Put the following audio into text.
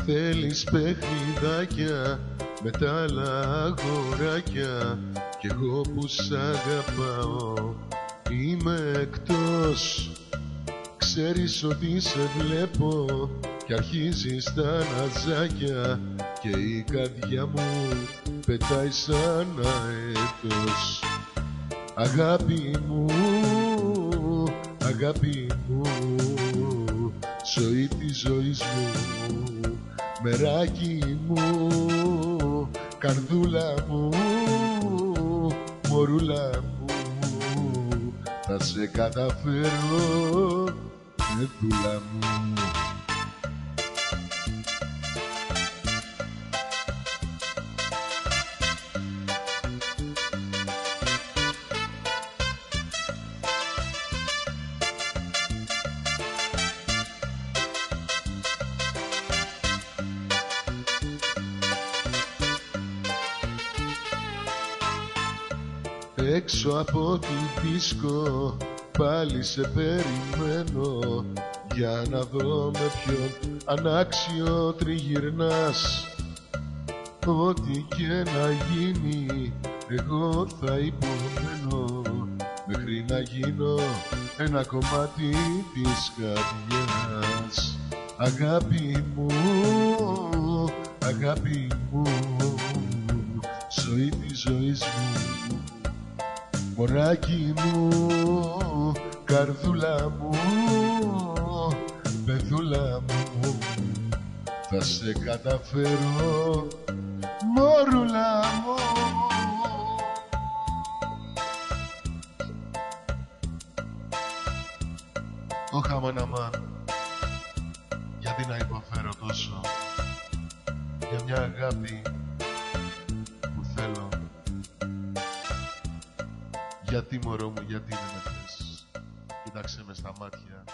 Θέλεις παιχνιδάκια με τα άλλα αγοράκια κι εγώ που σ' αγαπάω είμαι εκτός. Ξέρεις ότι σε βλέπω κι αρχίζεις τα ναζάκια και η καρδιά μου πετάει σαν αέτος. Αγάπη μου, αγάπη μου, ζωή της ζωής μου, μεράκι μου, καρδούλα μου, μωρούλα μου, θα σε καταφέρω, δούλα μου. Έξω από την δίσκο πάλι σε περιμένω για να δω με ποιον ανάξιο τριγυρνάς. Ό,τι και να γίνει εγώ θα υπομένω μέχρι να γίνω ένα κομμάτι της καρδιάς. Αγάπη μου, αγάπη μου, ζωή της ζωής μου, μωράκι μου, καρδούλα μου, παιδούλα μου, θα σε καταφέρω, μωρούλα μου. Όχα μαναμάν, γιατί να υποφέρω τόσο για μια αγάπη που θέλω. Γιατί μωρό μου, γιατί δεν με θες? Κοίταξε με στα μάτια.